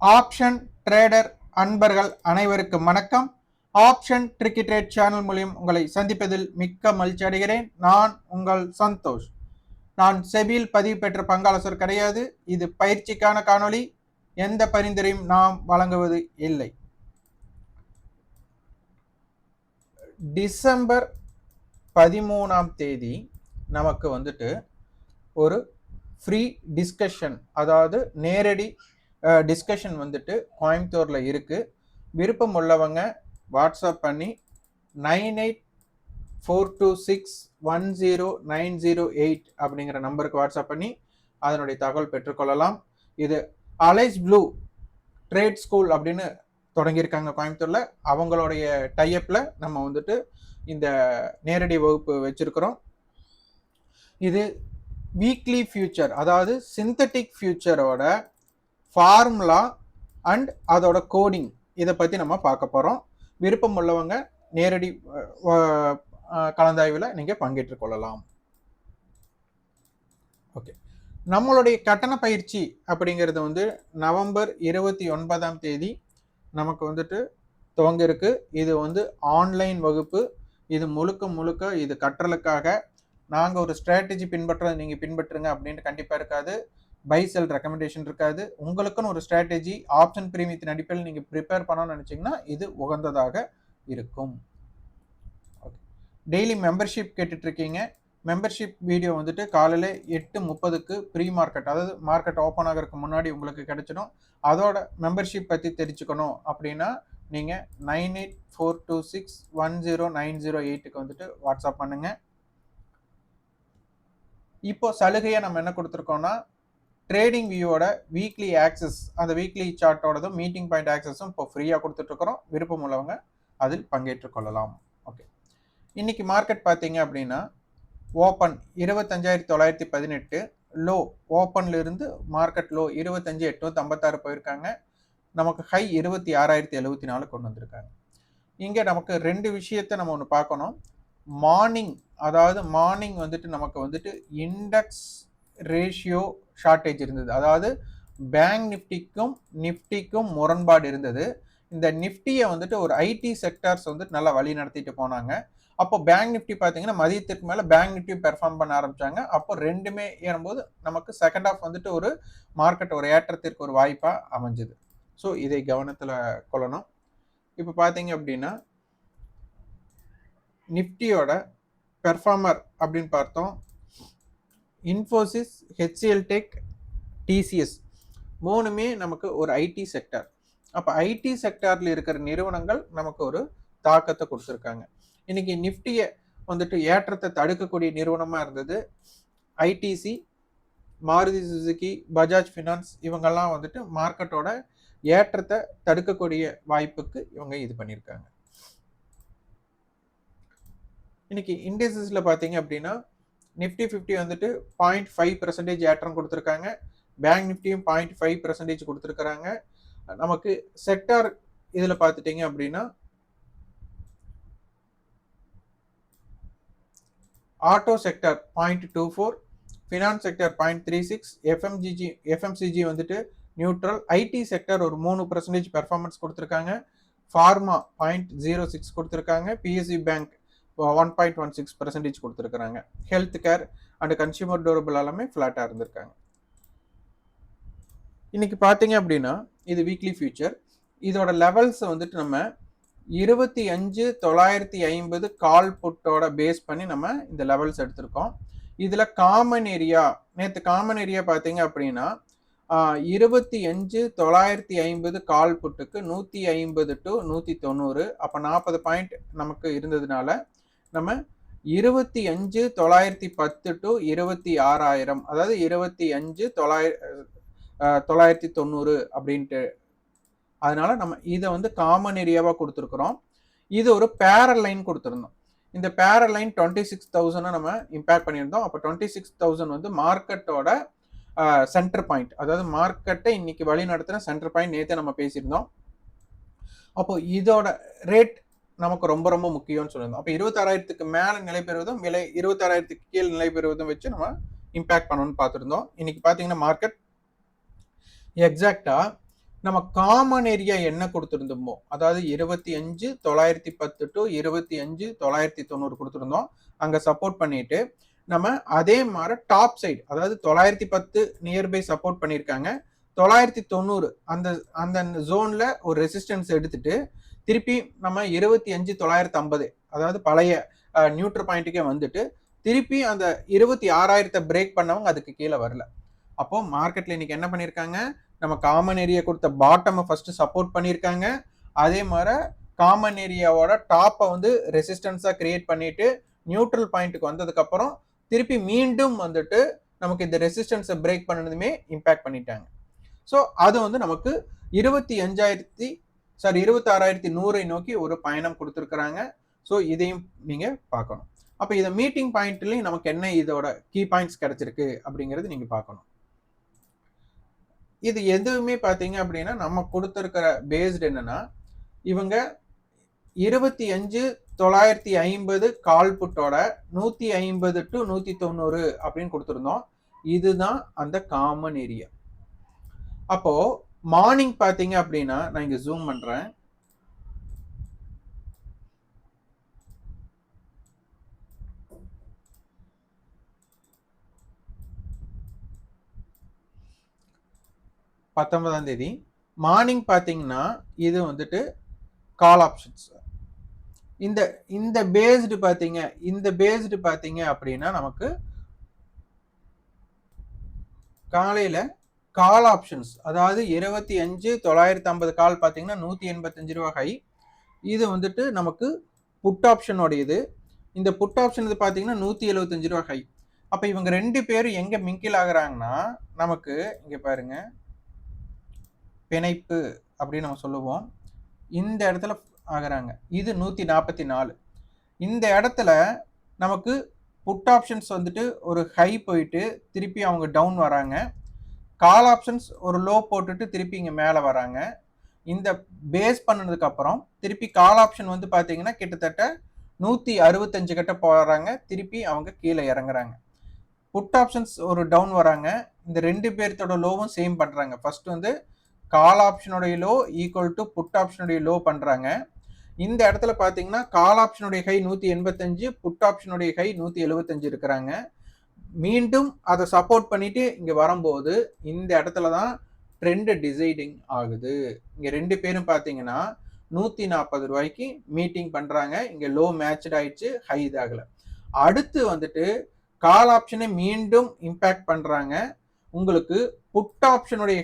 Option trader அன்பர்கள் அனைவருக்கும் வணக்கம். ஆப்ஷன் ட்ரிக்கி ட்ரேட் சேனல் மூலியம் உங்களை சந்திப்பதில் மிக்க மகிழ்ச்சி அடைகிறேன். நான் உங்கள் சந்தோஷ். நான் செபியில் பதிவு பெற்ற பங்காளர் கிடையாது. இது பயிற்சிக்கான காணொளி. எந்த பரிந்துரையும் நாம் வழங்குவது இல்லை. டிசம்பர் 13ஆம் தேதி நமக்கு ஒரு ஃப்ரீ டிஸ்கஷன், அதாவது நேரடி டிஸ்கஷன் கோயம்புத்தூர்ல இருக்கு. விருப்பம் உள்ளவங்க வாட்ஸ்அப் பண்ணி 9842610908 அப்படிங்கிற நம்பருக்கு வாட்ஸ்அப் பண்ணி அதனுடைய தகவல் பெற்றுக்கொள்ளலாம். இது அலைஸ் ப்ளூ ட்ரேட் ஸ்கூல் அப்படின்னு தொடங்கியிருக்காங்க கோயம்புத்தூர்ல. அவங்களுடைய டைப்ல நம்ம இந்த நேரடி வகுப்பு வச்சிருக்கிறோம். இது வீக்லி ஃபியூச்சர், அதாவது சிந்தட்டிக் ஃபியூச்சரோட ஃபார்முலா அண்ட் அதோட கோடிங், இதை பற்றி நம்ம பார்க்க போகிறோம். விருப்பம் உள்ளவங்க நேரடி கலந்தாய்வில் நீங்கள் பங்கேற்றுக் கொள்ளலாம். ஓகே, நம்மளுடைய கட்டண பயிற்சி அப்படிங்கிறது நவம்பர் 29ஆம் தேதி நமக்கு துவங்க இருக்கு. இது ஆன்லைன் வகுப்பு. இது முழுக்க இது கற்றலுக்காக. நாங்கள் ஒரு ஸ்ட்ராட்டஜி பின்பற்றுறதை நீங்கள் பின்பற்றுங்க அப்படின்ட்டு கண்டிப்பாக இருக்காது. பை செல் ரெக்கமெண்டேஷன் இருக்காது. உங்களுக்குன்னு ஒரு ஸ்ட்ராட்டஜி ஆப்ஷன் பிரீமியத்தின் அடிப்படையில் நீங்கள் ப்ரிப்பேர் பண்ணணும்னு நினச்சிங்கன்னா இது உகந்ததாக இருக்கும். ஓகே, டெய்லி மெம்பர்ஷிப் கேட்டுட்ருக்கீங்க. மெம்பர்ஷிப் வீடியோ காலையில் 8:30க்கு ப்ரீ மார்க்கெட், அதாவது மார்க்கெட் ஓப்பன் ஆகிறதுக்கு முன்னாடி உங்களுக்கு கிடைச்சிடும். அதோட மெம்பர்ஷிப் பற்றி தெரிஞ்சுக்கணும் அப்படின்னா நீங்கள் 9842610908க்கு வாட்ஸ்அப் பண்ணுங்கள். இப்போ சலுகையாக நம்ம என்ன கொடுத்துருக்கோம்னா, ட்ரேடிங் வியூவோட வீக்லி ஆக்சஸ், அந்த வீக்லி சார்ட்டோடதும் மீட்டிங் பாயிண்ட் ஆக்சஸும் இப்போ ஃப்ரீயாக கொடுத்துட்ருக்குறோம். விருப்பம் உள்ளவங்க அதில் பங்கேற்றுக் கொள்ளலாம். ஓகே, இன்னைக்கு மார்க்கெட் பார்த்தீங்க அப்படின்னா ஓப்பன் 25,918, லோ ஓப்பன்ல இருந்து மார்க்கெட் லோ 25,856 போயிருக்காங்க. நமக்கு ஹை 26,074 கொண்டு வந்திருக்காங்க. இங்கே நமக்கு ரெண்டு விஷயத்தை நம்ம ஒன்று பார்க்கணும். மார்னிங், அதாவது மார்னிங் நமக்கு இண்டெக்ஸ் ரேஷியோ ஷார்ட்டேஜ் இருந்தது. அதாவது பேங்க் நிஃப்டிக்கும் முரண்பாடு இருந்தது. இந்த நிஃப்டியை ஒரு ஐடி செக்டர்ஸ் நல்லா வழி நடத்திட்டு போனாங்க. அப்போ பேங்க் நிஃப்டி பார்த்தீங்கன்னா மதியத்திற்கு மேலே பேங்க் நிஃப்டி பெர்ஃபார்ம் பண்ண ஆரம்பிச்சாங்க. அப்போ ரெண்டுமே ஏறும்போது நமக்கு செகண்ட் ஆஃப் ஒரு மார்க்கெட் ஒரு ஏற்றத்திற்கு ஒரு வாய்ப்பாக அமைஞ்சுது. ஸோ இதை கவனத்தில் கொள்ளணும். இப்போ பார்த்தீங்க அப்படின்னா நிஃப்டியோட பெர்ஃபார்மர் அப்படின்னு பார்த்தோம். இன்ஃபோசிஸ், ஹெச்சிஎல் டெக், டிசிஎஸ் மூணுமே நமக்கு ஒரு ஐடி செக்டர். அப்போ ஐடி செக்டாரில் இருக்கிற நிறுவனங்கள் நமக்கு ஒரு தாக்கத்தை கொடுத்துருக்காங்க. இன்னைக்கு நிஃப்டியை ஏற்றத்தை தடுக்கக்கூடிய நிறுவனமாக இருந்தது ITC, Maruti Suzuki, Bajaj finance. இவங்கெல்லாம் மார்க்கெட்டோட ஏற்றத்தை தடுக்கக்கூடிய வாய்ப்புக்கு இவங்க இது பண்ணியிருக்காங்க. இன்னைக்கு இண்டெக்ஸஸில் பார்த்தீங்க அப்படின்னா நிஃப்டி 50 0.5% ஏற்றம் கொடுத்துருக்காங்க. பேங்க் நிஃப்டியும் 0.5% கொடுத்துருக்குறாங்க. நமக்கு செக்டார் இதில் பார்த்துட்டீங்க அப்படின்னா auto sector 0.24, finance sector 0.36, FMCG neutral, IT sector ஒரு 3% பெர்ஃபார்மன்ஸ் கொடுத்துருக்காங்க. ஃபார்மா 0.06 கொடுத்துருக்காங்க. பிஎஸ்சி பேங்க் 1.16% கொடுத்துருக்குறாங்க. Health care and consumer durable எல்லாமே ஃப்ளாட்டாக இருந்திருக்காங்க. இன்னைக்கு பார்த்தீங்க அப்படின்னா இது வீக்லி ஃபியூச்சர். இதோட லெவல்ஸ் நம்ம 25,950 கால் புட்டோட பேஸ் பண்ணி நம்ம இந்த லெவல்ஸ் எடுத்திருக்கோம். இதில் காமன் ஏரியா, நேற்று காமன் ஏரியா பார்த்தீங்க அப்படின்னா 25,950 கால் புட்டுக்கு 150 to 190, அப்போ 40 பாயிண்ட் நமக்கு இருந்ததுனால நம்ம 25,910 to 26,000, அதாவது 25,990 அப்படின்ட்டு. அதனால நம்ம இதை காமன் ஏரியாவாக கொடுத்துருக்குறோம். இது ஒரு பேரல் லைன் கொடுத்துருந்தோம். இந்த பேரல் லைன் 26,000 நம்ம இம்பேக்ட் பண்ணியிருந்தோம். அப்போ 26,000 மார்க்கெட்டோட சென்டர் பாயிண்ட், அதாவது மார்க்கெட்டை இன்னைக்கு வழி நடத்துகிற சென்டர் பாயிண்ட். நேற்று நம்ம பேசியிருந்தோம். அப்போ இதோட ரேட் நமக்கு ரொம்ப ரொம்ப முக்கியம்னு சொல்லியிருந்தோம். அப்போ 26,000க்கு மேலே நிலை பெறுவதும் 26,000க்கு கீழே நிலை பெறுவதும் வச்சு நம்ம இம்பேக்ட் பண்ணணும்னு பார்த்துருந்தோம். இன்னைக்கு பார்த்தீங்கன்னா மார்க்கெட் எக்ஸாக்டா நம்ம காமன் ஏரியா என்ன கொடுத்துருந்தோமோ, அதாவது 25,910 டு 25,990 கொடுத்துருந்தோம். அங்க சப்போர்ட் பண்ணிட்டு நம்ம அதே மாதிரி டாப் சைடு, அதாவது 910 நியர்பை சப்போர்ட் பண்ணியிருக்காங்க. 990 அந்த அந்த ஜோன்ல ஒரு ரெசிஸ்டன்ஸ் எடுத்துட்டு திருப்பி நம்ம 25,950, அதாவது பழைய நியூட்ரல் பாயிண்ட்டுக்கே வந்துட்டு திருப்பி அந்த 26,000 பிரேக் பண்ணவங்க அதுக்கு கீழே வரல. அப்போ மார்க்கெட்ல இன்னைக்கு என்ன பண்ணியிருக்காங்க, நம்ம காமன் ஏரியா கொடுத்த பாட்டம் ஃபர்ஸ்ட் சப்போர்ட் பண்ணியிருக்காங்க. அதே மாதிரி காமன் ஏரியாவோட டாப்பை வந்து ரெசிஸ்டன்ஸா கிரியேட் பண்ணிட்டு நியூட்ரல் பாயிண்ட்டுக்கு வந்ததுக்கு அப்புறம் திருப்பி மீண்டும் வந்துட்டு நமக்கு இந்த ரெசிஸ்டன்ஸை பிரேக் பண்ணதுமே இம்பாக்ட் பண்ணிட்டாங்க. ஸோ அது வந்து நமக்கு 26,100 நோக்கி ஒரு பயணம் கொடுத்துருக்குறாங்க. ஸோ இதையும் நீங்க பார்க்கணும். அப்போ இதை மீட்டிங் பாயிண்ட்லையும் நமக்கு என்ன இதோட கீ பாயிண்ட்ஸ் கிடைச்சிருக்கு அப்படிங்கிறது நீங்க பார்க்கணும். இது எதுவுமே பார்த்தீங்க அப்படின்னா நம்ம கொடுத்துருக்கிற பேஸ்டு என்னன்னா, இவங்க 25,950 கால் புட்டோட 150 டு 190 அப்படின்னு கொடுத்துருந்தோம். இதுதான் அந்த காமன் ஏரியா. அப்போ மார்னிங் பார்த்தீங்க அப்படின்னா, நான் இங்க ஜூம் பண்றேன். பத்தொன்பதாம் தேதி மார்னிங் பார்த்தீங்கன்னா இது வந்துட்டு கால் ஆப்ஷன்ஸ். இந்த பேஸ்டு பார்த்தீங்க அப்படின்னா நமக்கு காலையில கால் ஆப்ஷன்ஸ், அதாவது 25,950 கால் பார்த்தீங்கன்னா 185 ரூபா ஹை. இது வந்துட்டு நமக்கு புட் ஆப்ஷனோட இந்த புட் ஆப்ஷன் இது பார்த்தீங்கன்னா 175 ரூபா ஹை. அப்போ இவங்க ரெண்டு பேரும் எங்க மிங்கில் ஆகுறாங்கன்னா, நமக்கு இங்க பாருங்க பிணைப்பு அப்படின்னு நம்ம சொல்லுவோம். இந்த இடத்துல ஆகுறாங்க. இது 144. இந்த இடத்துல நமக்கு புட் ஆப்ஷன்ஸ் வந்துட்டு ஒரு ஹை போயிட்டு திருப்பி அவங்க டவுன் வராங்க. கால் ஆப்ஷன்ஸ் ஒரு லோ போட்டுட்டு திருப்பி இங்கே மேலே வராங்க. இந்த பேஸ் பண்ணதுக்கு அப்புறம் திருப்பி கால் ஆப்ஷன் வந்து பார்த்தீங்கன்னா கிட்டத்தட்ட 165 கிட்ட போகிறாங்க. திருப்பி அவங்க கீழே இறங்குறாங்க. புட் ஆப்ஷன்ஸ் ஒரு டவுன் வராங்க. இந்த ரெண்டு பேர்த்தோட லோவும் சேம் பண்ணுறாங்க. ஃபர்ஸ்ட் வந்து கால் ஆப்ஷனுடைய லோ ஈக்குவல் டு புட் ஆப்ஷனுடைய லோ பண்ணுறாங்க. இந்த இடத்துல பார்த்தீங்கன்னா கால் ஆப்ஷனுடைய ஹை 185, புட் ஆப்ஷனுடைய ஹை 175 இருக்கிறாங்க. மீண்டும் அதை சப்போர்ட் பண்ணிட்டு இங்க வரும்போது இந்த இடத்துல தான் ட்ரெண்ட் டிசைடிங் ஆகுது. இங்க ரெண்டு பேரும் பார்த்தீங்கன்னா 140 ரூபாய்க்கு மீட்டிங் பண்றாங்க. இங்க லோ மேட்ச்ட் ஆயிடுச்சு, ஹை இதாகல. அடுத்து வந்துட்டு கால் ஆப்ஷனை மீண்டும் இம்பாக்ட் பண்றாங்க. உங்களுக்கு புட் ஆப்ஷனுடைய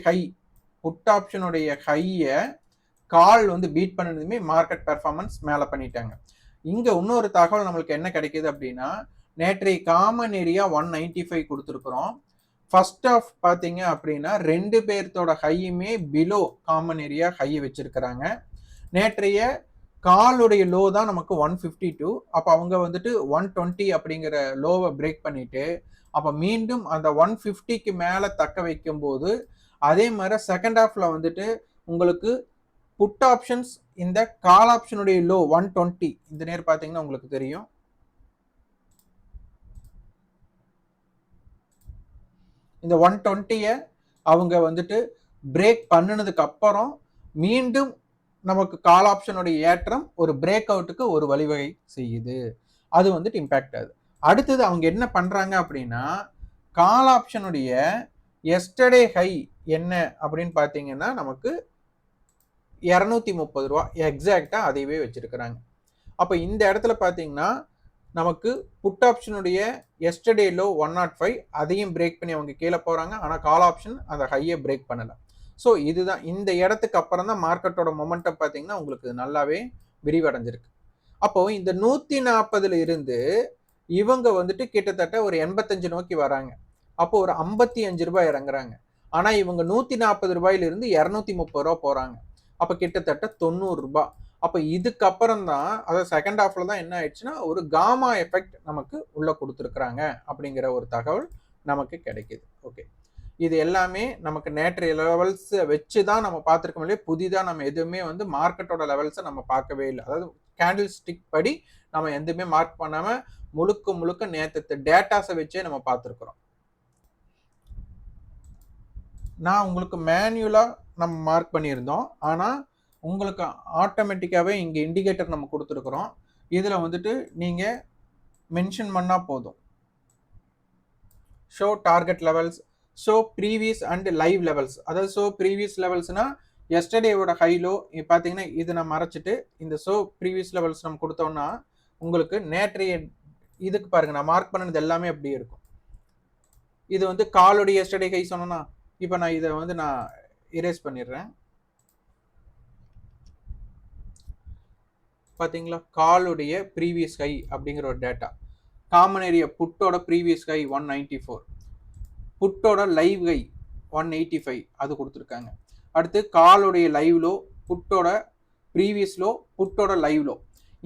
ஹையை கால் வந்து பீட் பண்ணதுமே மார்க்கெட் பெர்ஃபார்மன்ஸ் மேலே பண்ணிட்டாங்க. இங்க இன்னொரு தகவல் நம்மளுக்கு என்ன கிடைக்குது அப்படின்னா, நேற்றைய காமன் ஏரியா 195 கொடுத்துருக்குறோம். ஃபர்ஸ்ட் ஆஃப் பார்த்தீங்க அப்படின்னா ரெண்டு பேர்த்தோட ஹையுமே பிலோ காமன் ஏரியா ஹை வச்சிருக்கிறாங்க. நேற்றைய காலுடைய லோ தான் நமக்கு 152. அப்போ அவங்க வந்துட்டு 120 அப்படிங்கிற லோவை பிரேக் பண்ணிட்டு அப்போ மீண்டும் அந்த 150க்கு மேலே தக்க வைக்கும் போது அதே மாதிரி செகண்ட் ஹாஃப்ல வந்துட்டு உங்களுக்கு புட் ஆப்ஷன்ஸ் இந்த கால் ஆப்ஷனுடைய லோ 120 இந்த நேரம் பார்த்தீங்கன்னா உங்களுக்கு தெரியும். இந்த 120 அவங்க வந்துட்டு பிரேக் பண்ணினதுக்கு அப்புறம் மீண்டும் நமக்கு கால் ஆப்ஷனுடைய ஏற்றம் ஒரு பிரேக் அவுட்டுக்கு ஒரு வழிவகை செய்யுது. அது வந்துட்டு இம்பாக்ட் ஆகுது. அடுத்தது அவங்க என்ன பண்றாங்க அப்படின்னா, கால் ஆப்ஷனுடைய எஸ்டர்டே ஹை என்ன அப்படின்னு பார்த்தீங்கன்னா நமக்கு 230 ரூபா எக்ஸாக்டா அதையவே வச்சிருக்கிறாங்க. அப்போ இந்த இடத்துல பார்த்தீங்கன்னா நமக்கு புட் ஆப்ஷனுடைய எஸ்டர்டே லோ 105 அதையும் பிரேக் பண்ணி அவங்க கீழே போறாங்க. ஆனால் கால் ஆப்ஷன் அந்த ஹையை பிரேக் பண்ணல. ஸோ இதுதான் இந்த இடத்துக்கு அப்புறம் தான் மார்க்கெட்டோட மொமெண்டம் பார்த்தீங்கன்னா உங்களுக்கு நல்லாவே விரிவடைஞ்சிருக்கு. அப்போ இந்த 140 இருந்து இவங்க வந்துட்டு கிட்டத்தட்ட ஒரு 85 நோக்கி வராங்க. அப்போ ஒரு 55 ரூபாய் இறங்குறாங்க. ஆனா இவங்க 140 ரூபாயிலிருந்து 230 ரூபாய் போறாங்க. அப்ப கிட்டத்தட்ட 90 ரூபாய். அப்ப இதுக்கப்புறம் தான் அதாவது செகண்ட் ஹாஃப்ல தான் என்ன ஆயிடுச்சுன்னா ஒரு காமா எஃபெக்ட் நமக்கு உள்ள கொடுத்துருக்குறாங்க அப்படிங்கிற ஒரு தகவல் நமக்கு கிடைக்குது. ஓகே, இது எல்லாமே நமக்கு நேற்றைய லெவல்ஸ் வச்சு தான் நம்ம பார்த்துருக்க முடியும். புதிதாக நம்ம எதுவுமே வந்து மார்க்கெட்டோட லெவல்ஸை நம்ம பார்க்கவே இல்லை. அதாவது கேண்டில் ஸ்டிக் படி நம்ம எதுவுமே மார்க் பண்ணாம முழுக்க நேற்று டேட்டாஸை வச்சே நம்ம பார்த்துருக்குறோம். நான் உங்களுக்கு மேனுவலா நம்ம மார்க் பண்ணியிருந்தோம். ஆனால் உங்களுக்கு ஆட்டோமேட்டிக்காகவே இங்கே இண்டிகேட்டர் நம்ம கொடுத்துருக்குறோம். இதில் வந்துட்டு நீங்கள் மென்ஷன் பண்ணால் போதும். Show target levels, show previous and live levels. அதாவது ஷோ ப்ரீவியஸ் லெவல்ஸ்னால் எஸ்டர்டேவோட ஹைலோ பார்த்தீங்கன்னா இதை நான் மறைச்சிட்டு இந்த ஷோ ப்ரீவியஸ் லெவல்ஸ் நம்ம கொடுத்தோம்னா உங்களுக்கு நேற்றைய இதுக்கு பாருங்கள் நான் மார்க் பண்ணது எல்லாமே அப்படியே இருக்கும். இது வந்து காலோடைய எஸ்டர்டே ஹை சொன்னேன்னா இப்போ நான் இதை வந்து நான் இரேஸ் பண்ணிடுறேன். பார்த்தீங்களா, காலுடைய ப்ரீவியஸ் ஹை அப்படிங்கிற ஒரு டேட்டா. காமன் ஏரியா புட்டோட ப்ரீவியஸ் ஹை 194, புட்டோட லைவ் ஹை 185 அது கொடுத்துருக்காங்க. அடுத்து காலுடைய லைவ் லோ, புட்டோட ப்ரீவியஸ் லோ, புட்டோட லைவ் லோ,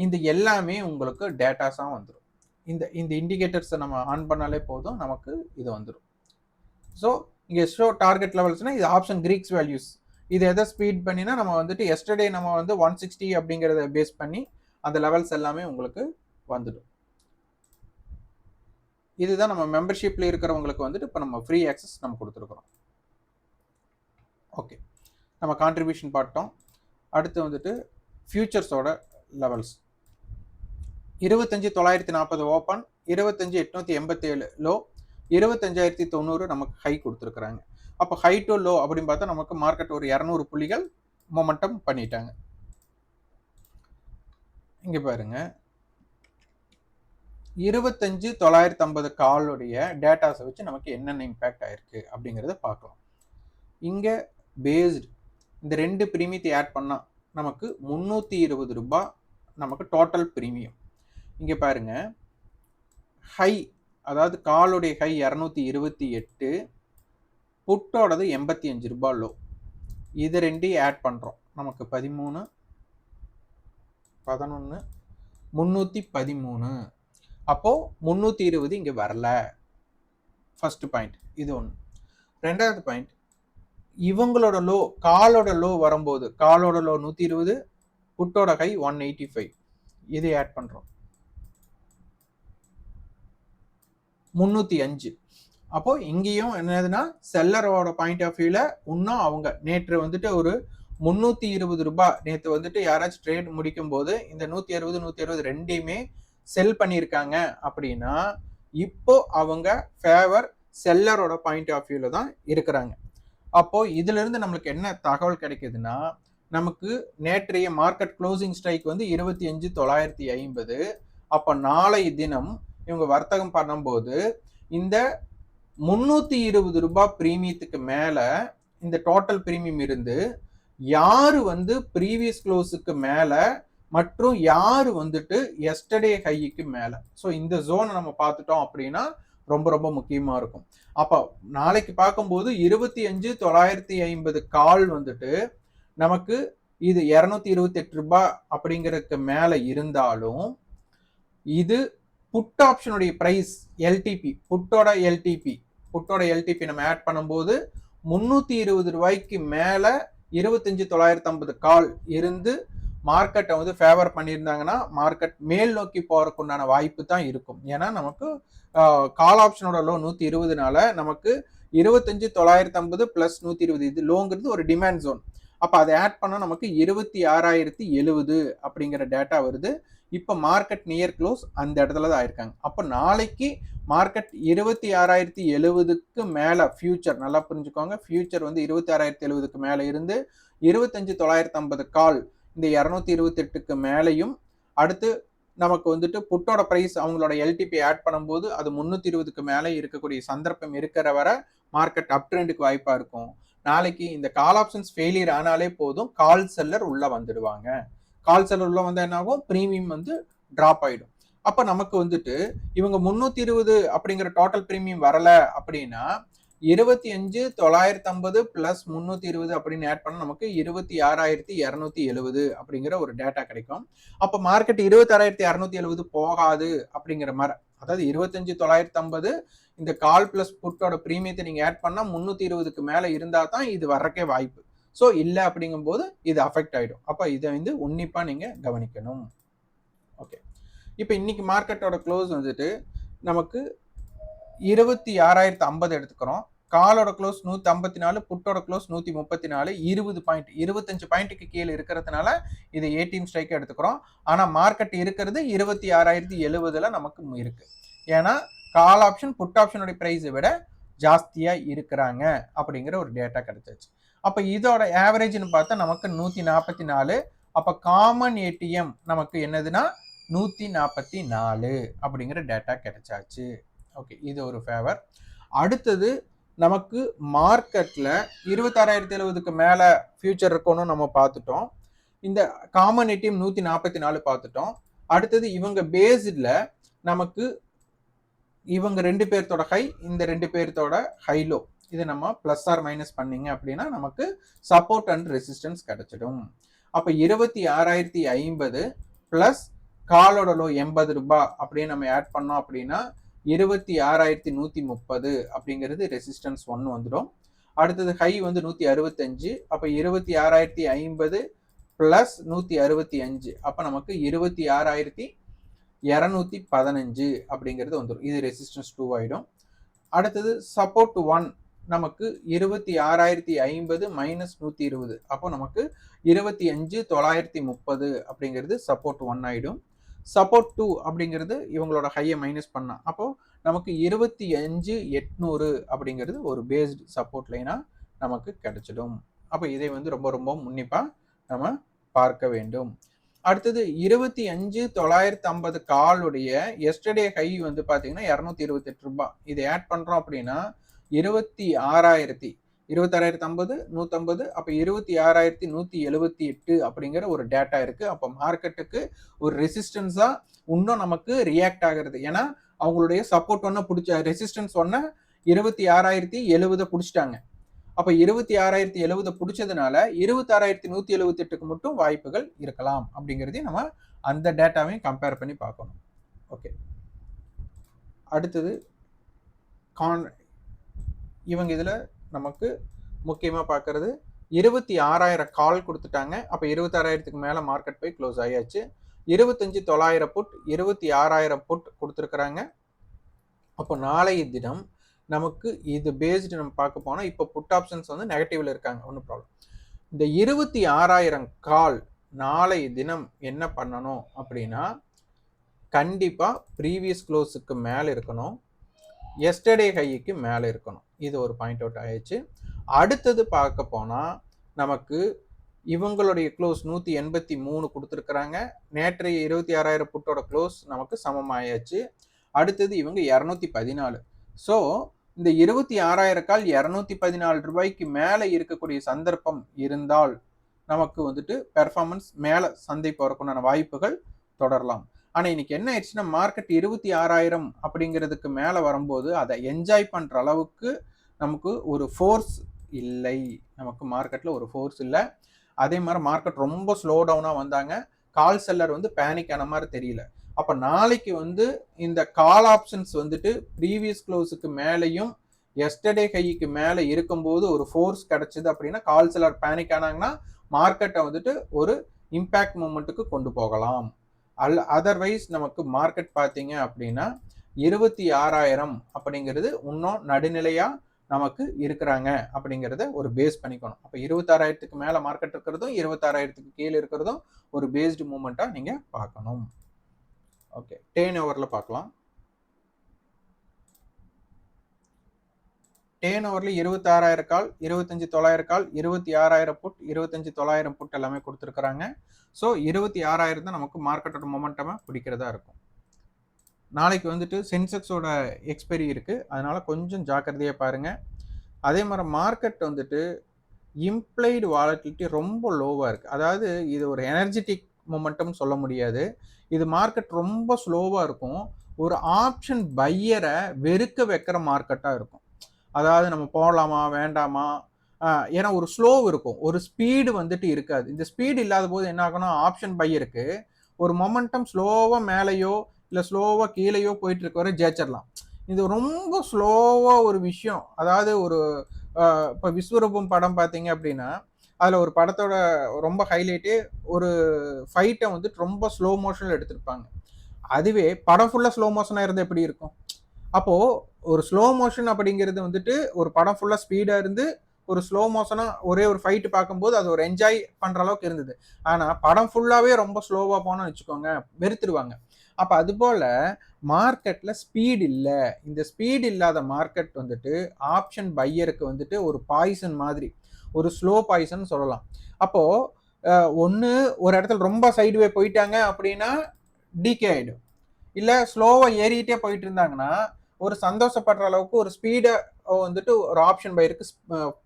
இந்த எல்லாமே உங்களுக்கு டேட்டாஸாக வந்துடும். இந்த இண்டிகேட்டர்ஸை நம்ம ஆன் பண்ணாலே போதும், நமக்கு இது வந்துடும். ஸோ இங்கே ஷோ டார்கெட் லெவல்ஸ்னால் இது ஆப்ஷன் கிரீக்ஸ் வேல்யூஸ். இது எதை ஸ்பீட் பண்ணினா நம்ம வந்துட்டு எஸ்டர்டே நம்ம வந்து 160 அப்படிங்கிறத பேஸ் பண்ணி அந்த லெவல்ஸ் எல்லாமே உங்களுக்கு வந்துடும். இதுதான் நம்ம மெம்பர்ஷிப்பில் இருக்கிறவங்களுக்கு வந்துட்டு இப்போ நம்ம ஃப்ரீ ஆக்சஸ் நம்ம கொடுத்துருக்குறோம். ஓகே, நம்ம கான்ட்ரிபியூஷன் பார்த்தோம். அடுத்து வந்துட்டு ஃபியூச்சர்ஸோட லெவல்ஸ் 25,940 ஓப்பன், 25,887 லோ, 25,090 நமக்கு ஹை கொடுத்துருக்குறாங்க. அப்போ ஹை டு லோ அப்படின்னு பார்த்தா நமக்கு மார்க்கெட் ஒரு 200 புள்ளிகள் மொமெண்டம் பண்ணிட்டாங்க. இங்கே பாருங்க 25,950 காலுடைய டேட்டாஸை வச்சு நமக்கு என்னென்ன இம்பேக்ட் ஆயிருக்கு அப்படிங்கிறத பார்க்கலாம். இங்கே பேஸ்டு இந்த 2 ப்ரீமியத்தை ஆட் பண்ணால் நமக்கு 320 ரூபாய் நமக்கு டோட்டல் ப்ரீமியம். இங்கே பாருங்க ஹை, அதாவது காலுடைய ஹை 228, புட்டோடது 85 ரூபாய் லோ. இது ரெண்டையும் ஆட் பண்ணுறோம், நமக்கு 13, 11, 313. அப்போது 320 இங்கே வரல. ஃபர்ஸ்ட் பாயிண்ட் இது ஒன்று. ரெண்டாவது பாயிண்ட், இவங்களோட லோ, காலோட லோ வரும்போது காலோட லோ 120, புட்டோட ஹை 185, இதை ஆட் பண்ணுறோம் 305. அப்போ இங்கேயும் என்னதுன்னா செல்லரோட பாயிண்ட் ஆஃப் வியூல இன்னும் அவங்க நேற்று வந்துட்டு ஒரு 320 ரூபாய் நேற்று வந்துட்டு யாராச்சும் ட்ரேட் முடிக்கும் போது இந்த 160, 160 ரெண்டையுமே செல் பண்ணியிருக்காங்க அப்படின்னா இப்போ அவங்க ஃபேவர் செல்லரோட பாயிண்ட் ஆஃப் வியூல தான் இருக்கிறாங்க. அப்போ இதுல இருந்து நம்மளுக்கு என்ன தகவல் கிடைக்குதுன்னா, நமக்கு நேற்றைய மார்க்கெட் க்ளோசிங் ஸ்ட்ரைக் வந்து 25,950. அப்போ நாளை தினம் இவங்க வர்த்தகம் பண்ணும்போது இந்த 320 ரூபாய் பிரீமியத்துக்கு மேல இந்த டோட்டல் பிரீமியம் இருந்து யாரு வந்து ப்ரீவியஸ் க்ளோஸுக்கு மேல மற்றும் யாரு வந்துட்டு எஸ்டர்டே ஹைக்கு மேல, ஸோ இந்த ஜோனை நம்ம பார்த்துட்டோம் அப்படின்னா ரொம்ப ரொம்ப முக்கியமா இருக்கும். அப்போ நாளைக்கு பார்க்கும்போது 25,950 கால் வந்துட்டு நமக்கு இது 228 ரூபாய் அப்படிங்கிறதுக்கு மேல இருந்தாலும் இது புட் ஆப்ஷனுடைய பிரைஸ் எல்டிபி, புட்டோட எல்டிபி நம்ம ஆட் பண்ணும்போது 320 ரூபாய்க்கு மேல 25,950 கால் இருந்து மார்க்கெட்டை வந்து ஃபேவர் பண்ணியிருந்தாங்கன்னா மார்க்கெட் மேல் நோக்கி போறதுக்கு உண்டான வாய்ப்பு தான் இருக்கும். ஏன்னா நமக்கு கால் ஆப்ஷனோட லோ 120னால நமக்கு 25,950 பிளஸ் 120 இது லோங்கிறது ஒரு டிமாண்ட் ஜோன். அப்போ அதை ஆட் பண்ணால் நமக்கு 26,070 அப்படிங்கிற டேட்டா வருது. இப்போ மார்க்கெட் நியர் க்ளோஸ் அந்த இடத்துல தான் ஆயிருக்காங்க. அப்போ நாளைக்கு மார்க்கெட் 26,070க்கு மேலே ஃபியூச்சர் நல்லா புரிஞ்சுக்கோங்க, ஃபியூச்சர் வந்து 26,070க்கு மேலே இருந்து 25,950 கால் இந்த 228க்கு மேலேயும் அடுத்து நமக்கு வந்துட்டு புட்டோட ப்ரைஸ் அவங்களோட எல்டிபி ஆட் பண்ணும்போது அது 320க்கு மேலே இருக்கக்கூடிய சந்தர்ப்பம் இருக்கிற வரை மார்க்கெட் அப் ட்ரெண்டுக்கு வாய்ப்பாக இருக்கும். நாளைக்கு இந்த கால் ஆப்ஷன்ஸ் ஃபெயிலியர் ஆனாலே போதும், கால் செல்லர் உள்ள வந்துடுவாங்க. கால் செல்லர் உள்ள வந்தால் என்ன ஆகும், ப்ரீமியம் வந்து ட்ராப் ஆகிடும். அப்போ நமக்கு வந்துட்டு இவங்க 320 அப்படிங்கிற டோட்டல் ப்ரீமியம் வரல அப்படின்னா 25,950 பிளஸ் 320 அப்படின்னு ஆட் பண்ண நமக்கு 26,270 அப்படிங்கிற ஒரு டேட்டா கிடைக்கும். அப்போ மார்க்கெட் 26,270 போகாது அப்படிங்கிற மாதிரி, அதாவது 25,950 இந்த கால் பிளஸ் புட்டோட பிரீமியத்தை நீங்க ஆட் பண்ணா 320க்கு மேல இருந்தா தான் இது வர்றக்கே வாய்ப்பு. ஸோ இல்லை அப்படிங்கும்போது இது அஃபெக்ட் ஆகிடும். அப்போ இதை வந்து உன்னிப்பாக நீங்கள் கவனிக்கணும். ஓகே, இப்போ இன்னைக்கு மார்க்கெட்டோட க்ளோஸ் வந்துட்டு நமக்கு 26,050 எடுத்துக்கிறோம். காலோட க்ளோஸ் 154, புட்டோட க்ளோஸ் 134, 20 பாயிண்ட், 25 பாயிண்ட்டுக்கு கீழே இருக்கிறதுனால இது 18 ஸ்ட்ரைக் எடுத்துக்கிறோம். ஆனா மார்க்கெட் இருக்கிறது 26,070ல நமக்கு இருக்கு. ஏன்னா கால் ஆப்ஷன் புட் ஆப்ஷனுடைய பிரைஸை விட ஜாஸ்தியா இருக்கிறாங்க அப்படிங்கிற ஒரு டேட்டா கிடைச்சாச்சு. அப்ப இதோட ஆவரேஜ்னு பார்த்தா நமக்கு 144. அப்ப காமன் ஏடிஎம் நமக்கு என்னதுன்னா 144 அப்படிங்கிற டேட்டா கிடைச்சாச்சு. ஓகே, இது ஒரு ஃபேவர். அடுத்தது நமக்கு மார்க்கெட்ல 26,070க்கு மேல ஃபியூச்சர் இருக்கணும் நம்ம பார்த்துட்டோம். இந்த காமன் ஏடிஎம் 144 பார்த்துட்டோம். அடுத்தது இவங்க பேஸ்ட்ல நமக்கு இவங்க 2 பேர்த்தோட ஹை, இந்த 2 பேர்த்தோட ஹைலோ, இது நம்ம பிளஸ் ஆர் மைனஸ் பண்ணீங்க அப்படின்னா நமக்கு சப்போர்ட் அண்ட் ரெசிஸ்டன்ஸ் கிடைச்சிடும். அப்ப 26,050 பிளஸ் காலோட லோ 80 ரூபாய் அப்படின்னு நம்ம ஆட் பண்ணோம் அப்படின்னா 26,130 அப்படிங்கிறது ரெசிஸ்டன்ஸ் 1 வந்துடும். அடுத்தது ஹை வந்து 165. அப்ப 26,050 பிளஸ் 165 அப்ப நமக்கு 26,215 அப்படிங்கிறது வந்துடும். இது ரெசிஸ்டன்ஸ் 2 ஆயிடும். அடுத்தது சப்போர்ட் 1 நமக்கு 26,050 மைனஸ் 120 அப்போ நமக்கு 25,930 அப்படிங்கிறது சப்போர்ட் 1 ஆயிடும். சப்போர்ட் 2 அப்படிங்கிறது இவங்களோட ஹையை மைனஸ் பண்ணா அப்போ நமக்கு 25,800 அப்படிங்கிறது ஒரு பேஸ்டு சப்போர்ட் லைனா நமக்கு கிடைச்சிடும். அப்போ இதை வந்து ரொம்ப ரொம்ப உன்னிப்பா நம்ம பார்க்க வேண்டும். அடுத்தது 25,950 காலுடைய எஸ்டர்டே ஹை வந்து பாத்தீங்கன்னா 228 ரூபாய். இதை ஆட் பண்றோம் அப்படின்னா 26,050 150 அப்ப 26,178 அப்படிங்கிற ஒரு டேட்டா இருக்கு. அப்ப மார்க்கெட்டுக்கு ஒரு ரெசிஸ்டன்ஸா இன்னும் நமக்கு ரியாக்ட் ஆகிறது. ஏன்னா அவங்களுடைய சப்போர்ட் ஒன்ன பிடிச்ச ரெசிஸ்டன்ஸ் ஒன்ன 26,070 பிடிச்சிட்டாங்க. அப்ப 26,070 பிடிச்சதுனால 26,178க்கு மட்டும் வாய்ப்புகள் இருக்கலாம் அப்படிங்கிறதையும் நம்ம அந்த டேட்டாவையும் கம்பேர் பண்ணி பார்க்கணும். ஓகே, அடுத்தது இவங்க இதுல நமக்கு முக்கியமா பார்க்கறது 26,000 கால் கொடுத்துட்டாங்க. அப்ப 26,000க்கு மேல மார்க்கெட் போய் க்ளோஸ் ஆயாச்சு. 25,900 புட், 26,000 புட் கொடுத்துருக்காங்க. அப்போ நாளைய தினம் நமக்கு இது பேஸ்டு நம்ம பார்க்க போனா இப்போ புட் ஆப்ஷன்ஸ் வந்து நெகட்டிவ்ல இருக்காங்க, ஒன்றும் ப்ராப்ளம். இந்த 26,000 கால் நாளைய தினம் என்ன பண்ணணும் அப்படின்னா கண்டிப்பா ப்ரீவியஸ் க்ளோஸுக்கு மேல இருக்கணும், எஸ்டர்டே ஹைக்கு மேல இருக்கணும். இது ஒரு பாயிண்ட் அவுட் ஆயிடுச்சு. அடுத்தது பார்க்க போனா நமக்கு இவங்களுடைய க்ளோஸ் 183 கொடுத்துருக்குறாங்க. நேற்றைய 26,000 புட்டோட க்ளோஸ் நமக்கு சமமாயாச்சு. அடுத்தது இவங்க 214. ஸோ இந்த 26,000 கால் 214 ரூபாய்க்கு மேல இருக்கக்கூடிய சந்தர்ப்பம் இருந்தால் நமக்கு வந்துட்டு பெர்ஃபார்மன்ஸ் மேல சந்தை போறதுக்குண்டான வாய்ப்புகள் தொடரலாம். ஆனா இன்னைக்கு என்ன ஆயிடுச்சுன்னா மார்க்கெட் 26,000 அப்படிங்கிறதுக்கு மேல வரும்போது அதை என்ஜாய் பண்ற அளவுக்கு நமக்கு ஒரு ஃபோர்ஸ் இல்லை. நமக்கு மார்க்கெட்ல ஒரு ஃபோர்ஸ் இல்லை. அதே மாதிரி மார்க்கெட் ரொம்ப ஸ்லோ டவுனா வந்தாங்க. கால் செல்லர் வந்து பேனிக் ஆன மாதிரி தெரியல. அப்ப நாளைக்கு வந்து இந்த கால் ஆப்ஷன்ஸ் வந்துட்டு ப்ரீவியஸ் க்ளோஸுக்கு மேலையும் எஸ்டர்டே ஹைக்கு மேல இருக்கும்போது ஒரு ஃபோர்ஸ் கிடைச்சது அப்படின்னா கால் செல்லர் பேனிக் ஆனாங்கன்னா மார்க்கெட்டை வந்துட்டு ஒரு இம்பாக்ட் மூமெண்ட்டுக்கு கொண்டு போகலாம். அதர்வைஸ் நமக்கு மார்க்கெட் பார்த்தீங்க அப்படின்னா 26,000 அப்படிங்கிறது இன்னும் நடுநிலையா நமக்கு இருக்கிறாங்க அப்படிங்கிறத ஒரு பேஸ் பண்ணிக்கணும். அப்போ 26,000க்கு மேல மார்க்கெட் இருக்கிறதும் 26,000க்கு கீழே இருக்கிறதும் ஒரு பேஸ்டு மூமெண்டா நீங்க பார்க்கணும். ஓகே, டேர்ன் ஓவர்ல பார்க்கலாம். டேர்ன் ஓவர்ல 26,000 கால், 25,900 கால், 26,000 புட், 25,900 புட் எல்லாமே கொடுத்துருக்காங்க. ஸோ 26,000 தான் நமக்கு மார்க்கெட்டோட மொமெண்டமா பிடிக்கிறதா இருக்கும். நாளைக்கு வந்துட்டு சென்செக்ஸோட எக்ஸ்பைரி இருக்கு, அதனால கொஞ்சம் ஜாக்கிரதையா பாருங்க. அதே மாதிரி மார்க்கெட் வந்துட்டு இம்ப்ளைடு வாலட்டிலிட்டி ரொம்ப லோவா இருக்கு. அதாவது இது ஒரு எனர்ஜெட்டிக் மொமெண்டம் சொல்ல முடியாது. இது மார்க்கெட் ரொம்ப ஸ்லோவா இருக்கும். ஒரு ஆப்ஷன் பையரை வெறுக்க வைக்கிற மார்க்கெட்டா இருக்கும். அதாவது நம்ம போடலாமா வேண்டாமா, ஏன்னா ஒரு ஸ்லோ இருக்கும், ஒரு ஸ்பீடு வந்துட்டு இருக்காது. இந்த ஸ்பீடு இல்லாத போது என்ன ஆகணும், ஆப்ஷன் பையருக்கு ஒரு மொமெண்டம் ஸ்லோவா மேலேயோ இல்லை ஸ்லோவா கீழேயோ போயிட்டு இருக்க வரை ஜெயிச்சிடலாம். இது ரொம்ப ஸ்லோவா ஒரு விஷயம். அதாவது ஒரு இப்போ விஸ்வரூபம் படம் பார்த்தீங்க அப்படின்னா அதில் ஒரு படத்தோட ரொம்ப ஹைலைட்டே ஒரு ஃபைட்டை வந்துட்டு ரொம்ப ஸ்லோ மோஷனில் எடுத்திருப்பாங்க. அதுவே படம் ஃபுல்லாக ஸ்லோ மோஷனாக இருந்தால் எப்படி இருக்கும்? அப்போ ஒரு ஸ்லோ மோஷன் அப்படிங்கிறது வந்துட்டு ஒரு படம் ஃபுல்லா ஸ்பீடா இருந்து ஒரு ஸ்லோ மோஷனா ஒரே ஒரு ஃபைட் பார்க்கும்போது அது ஒரு என்ஜாய் பண்ற அளவுக்கு இருந்தது. ஆனா படம் ஃபுல்லாவே ரொம்ப ஸ்லோவா போனோம்னு வச்சுக்கோங்க, வெறுத்துருவாங்க. அப்ப அதுபோல மார்க்கெட்ல ஸ்பீட் இல்ல. இந்த ஸ்பீட் இல்லாத மார்க்கெட் வந்துட்டு ஆப்ஷன் பையருக்கு வந்துட்டு ஒரு பாய்சன் மாதிரி. ஒரு ஸ்லோ பாய்சன் சொல்லலாம். அப்போ அ ஒண்ணு ஒரு இடத்துல ரொம்ப சைட்வே போயிட்டாங்க அப்படின்னா, டிகே ஆயிடும். இல்ல ஸ்லோவா ஏறிட்டே போயிட்டு இருந்தாங்கன்னா, ஒரு சந்தோஷப்படுற அளவுக்கு ஒரு ஸ்பீட வந்துட்டு ஒரு ஆப்ஷன் பையருக்கு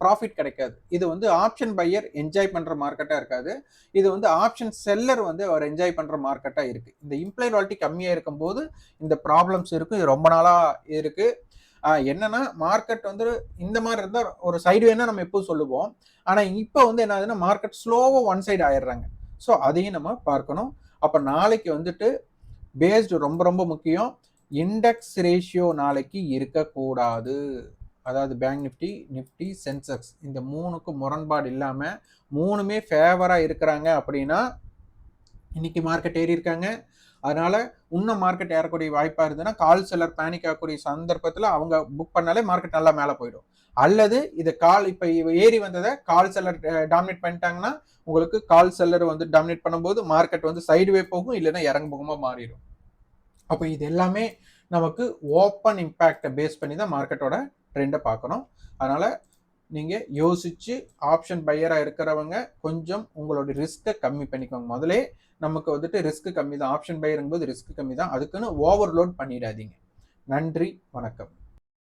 ப்ராஃபிட் கிடைக்காது. இது வந்து ஆப்ஷன் பையர் என்ஜாய் பண்ற மார்க்கெட்டா இருக்காது. இது வந்து ஆப்ஷன் செல்லர் வந்து அவர் என்ஜாய் பண்ற மார்க்கெட்டா இருக்கு. இந்த இம்ப்ளைட் வாலிட்டி கம்மியா இருக்கும்போது இந்த ப்ராப்ளம்ஸ் இருக்கும். இது ரொம்ப நாளா இருக்கு. என்னன்னா மார்க்கெட் வந்து இந்த மாதிரி இருந்தா ஒரு சைடு வேணா நம்ம எப்பவும் சொல்லுவோம். ஆனா இப்ப வந்து என்ன ஆகுதுன்னா மார்க்கெட் ஸ்லோவா ஒன் சைடு ஆயிடுறாங்க. ஸோ அதையும் நம்ம பார்க்கணும். அப்ப நாளைக்கு வந்துட்டு பேஸ்டு ரொம்ப ரொம்ப முக்கியம். இண்டெக்ஸ் ரேஷியோ நாளைக்கு இருக்கக்கூடாது. அதாவது பேங்க் நிஃப்டி, நிஃப்டி, சென்செக்ஸ் இந்த 3க்கும் முரண்பாடு இல்லாம 3மே ஃபேவரா இருக்கிறாங்க அப்படின்னா, இன்னைக்கு மார்க்கெட் ஏறி இருக்காங்க. அதனால இன்னும் மார்க்கெட் ஏறக்கூடிய வாய்ப்பா இருந்ததுன்னா, கால் செல்லர் பேனிக் ஆகக்கூடிய சந்தர்ப்பத்துல அவங்க புக் பண்ணாலே மார்க்கெட் நல்லா மேல போயிடும். அல்லது இது இப்ப ஏறி வந்ததை கால் செல்லர் டாமினேட் பண்ணிட்டாங்கன்னா, உங்களுக்கு கால் செல்லர் வந்து டாமினேட் பண்ணும்போது மார்க்கெட் வந்து சைடுவே போகும், இல்லைன்னா இறங்கு முகமா மாறிடும். அப்போ இது எல்லாமே நமக்கு ஓப்பன் இம்பேக்டை பேஸ் பண்ணி தான் மார்க்கெட்டோட ட்ரெண்டை பார்க்கணும். அதனால நீங்க யோசிச்சு ஆப்ஷன் பையரா இருக்கிறவங்க கொஞ்சம் உங்களோட ரிஸ்க்கை கம்மி பண்ணிக்கோங்க. முதலே நமக்கு வந்துட்டு ரிஸ்க் கம்மி தான். ஆப்ஷன் பையருங்கும்போது ரிஸ்க் கம்மி தான். அதுக்குன்னு ஓவர்லோட் பண்ணிடாதீங்க. நன்றி, வணக்கம்.